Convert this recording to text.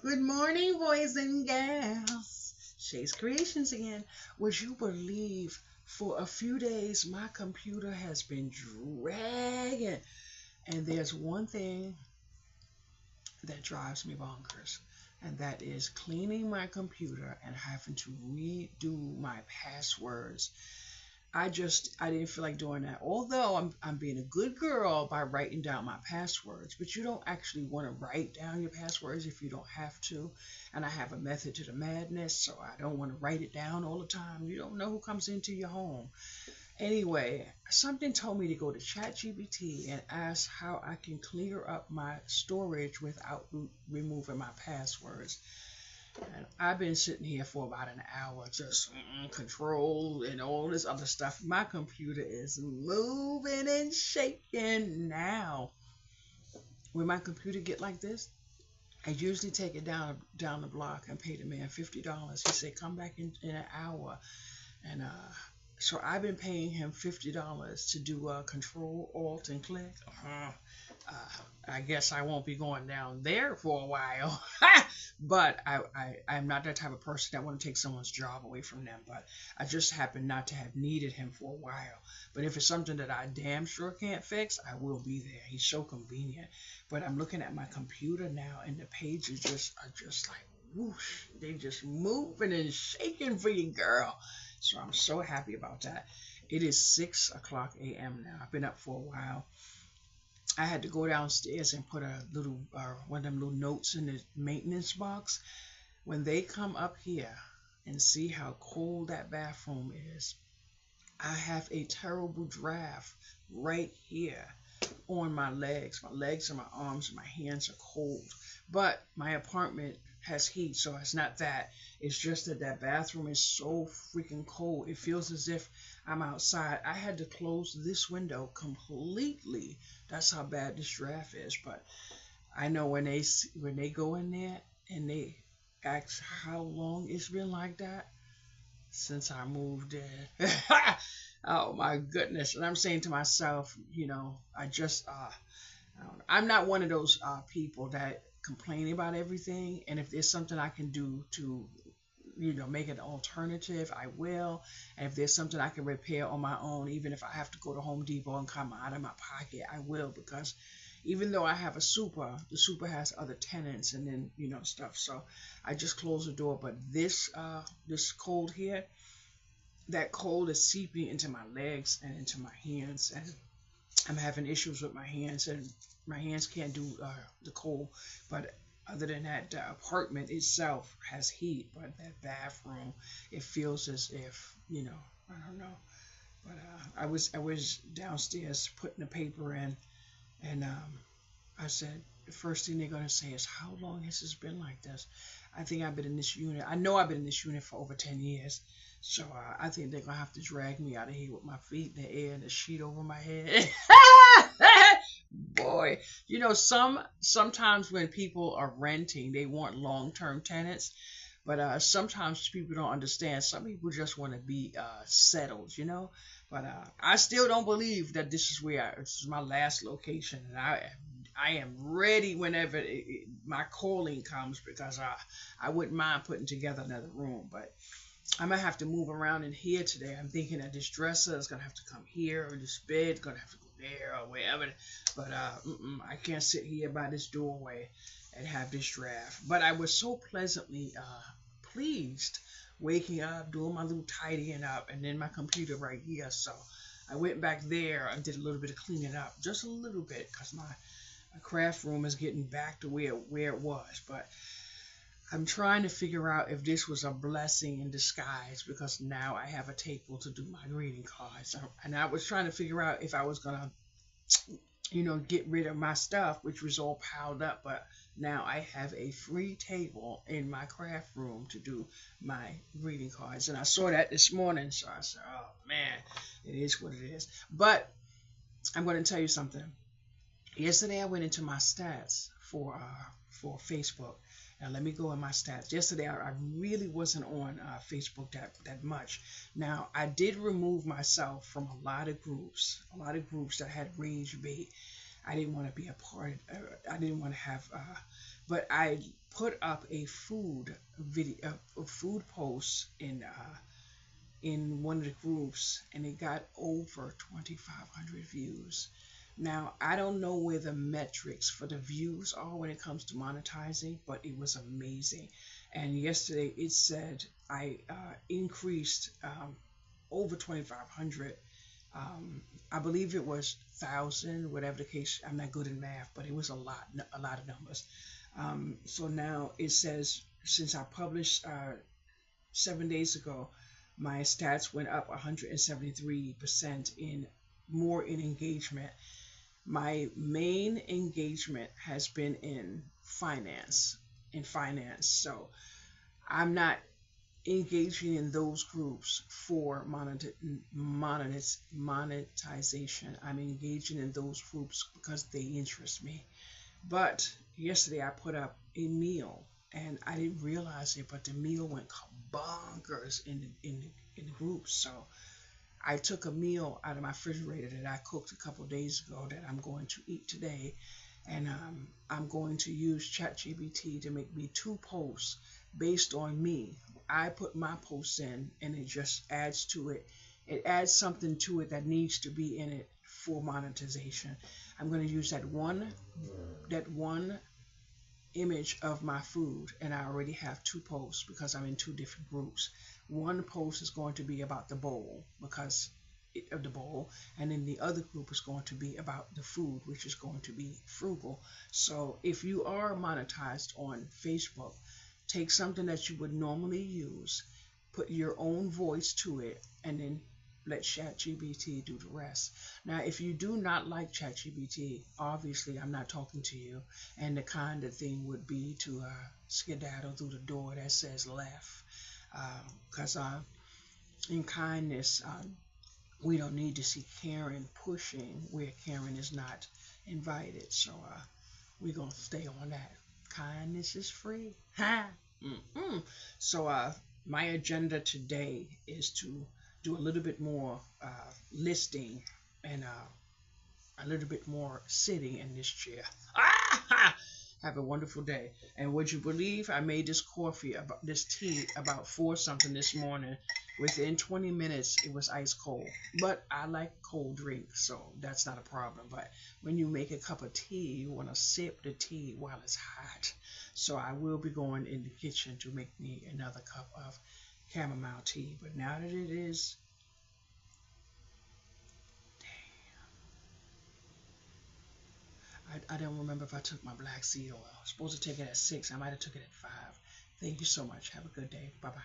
Good morning, boys and girls. Shay's Creations again. Would you believe for a few days my computer has been dragging? And there's one thing that drives me bonkers, and that is cleaning my computer and having to redo my passwords. I didn't feel like doing that. Although I'm being a good girl by writing down my passwords, but you don't actually want to write down your passwords if you don't have to. And I have a method to the madness, so I don't want to write it down all the time. You don't know who comes into your home. Anyway, something told me to go to ChatGPT and ask how I can clear up my storage without removing my passwords. And I've been sitting here for about an hour, just control and all this other stuff. My computer is moving and shaking now. When my computer get like this, I usually take it down the block and pay the man $50. He said, "Come back in an hour," and so I've been paying him $50 to do Control Alt and click. I guess I won't be going down there for a while. But I'm not that type of person that want to take someone's job away from them. But I just happen not to have needed him for a while. But if it's something that I damn sure can't fix, I will be there. He's so convenient. But I'm looking at my computer now, and the pages just like whoosh. They just moving and shaking for you, girl. So I'm so happy about that. It is 6 o'clock a.m. now. I've been up for a while. I had to go downstairs and put a little one of them little notes in the maintenance box. When they come up here and see how cold that bathroom is, I have a terrible draft right here on my legs. My legs and my arms and my hands are cold. But my apartment has heat, so it's not that. It's just that that bathroom is so freaking cold. It feels as if I'm outside. I had to close this window completely. That's how bad this draft is. But I know when they go in there and they ask how long it's been like that since I moved in. Oh my goodness! And I'm saying to myself, I'm not one of those people that complaining about everything. And if there's something I can do to, make an alternative, I will. And if there's something I can repair on my own, even if I have to go to Home Depot and come out of my pocket, I will. Because even though I have a super, the super has other tenants and then stuff. So I just closed the door. But this cold here, that cold is seeping into my legs and into my hands, and I'm having issues with my hands, and my hands can't do the cold. But other than that, the apartment itself has heat, but that bathroom, it feels as if I don't know. But I was downstairs putting the paper in, and I said the first thing they're gonna say is, "How long has this been like this?" I think I've been in this unit. I know I've been in this unit for over 10 years. So I think they're gonna have to drag me out of here with my feet in the air and a sheet over my head. Boy, sometimes when people are renting, they want long-term tenants, but sometimes people don't understand. Some people just want to be settled. But I still don't believe that this is my last location, and I am ready whenever my calling comes because I wouldn't mind putting together another room, but I might have to move around in here today. I'm thinking that this dresser is gonna have to come here, or this bed's gonna have to go there, or wherever. But I can't sit here by this doorway and have this draft. But I was so pleasantly pleased waking up, doing my little tidying up, and then my computer right here. So I went back there and did a little bit of cleaning up, just a little bit, because my craft room is getting back to where it was. But I'm trying to figure out if this was a blessing in disguise because now I have a table to do my greeting cards. And I was trying to figure out if I was going to, get rid of my stuff, which was all piled up. But now I have a free table in my craft room to do my greeting cards. And I saw that this morning. So I said, oh, man, it is what it is. But I'm going to tell you something. Yesterday I went into my stats for Facebook. Now let me go in my stats. Yesterday I really wasn't on Facebook that much. Now I did remove myself from a lot of groups that had rage bait. I didn't want to be a part. I didn't want to have. But I put up a food video, a food post in one of the groups, and it got over 2,500 views. Now, I don't know where the metrics for the views are when it comes to monetizing, but it was amazing. And yesterday it said I increased over 2,500. I believe it was 1,000, whatever the case. I'm not good in math, but it was a lot of numbers. So now it says since I published 7 days ago, my stats went up 173% in more in engagement. My main engagement has been in finance. So I'm not engaging in those groups for monetization. I'm engaging in those groups because they interest me. But yesterday I put up a meal and I didn't realize it, but the meal went bonkers in the group. So I took a meal out of my refrigerator that I cooked a couple days ago that I'm going to eat today, and I'm going to use ChatGPT to make me two posts based on me. I put my posts in, and it just adds to it. It adds something to it that needs to be in it for monetization. I'm going to use that one image of my food, and I already have two posts because I'm in two different groups. One post is going to be about the bowl because of the bowl, and then the other group is going to be about the food, which is going to be frugal. So if you are monetized on Facebook, take something that you would normally use, put your own voice to it, and then let ChatGPT do the rest. Now, if you do not like ChatGPT, obviously I'm not talking to you, and the kind of thing would be to skedaddle through the door that says left, because in kindness, we don't need to see Karen pushing where Karen is not invited. So we're gonna stay on that. Kindness is free. Ha. Mm-mm. So my agenda today is to do a little bit more listing and a little bit more sitting in this chair. Ah! Have a wonderful day. And would you believe I made this tea about 4 something this morning. Within 20 minutes, it was ice cold. But I like cold drinks, so that's not a problem. But when you make a cup of tea, you want to sip the tea while it's hot. So I will be going in the kitchen to make me another cup of chamomile tea. But now that it is, I don't remember if I took my black seed oil. I was supposed to take it at 6. I might have took it at 5. Thank you so much. Have a good day. Bye-bye.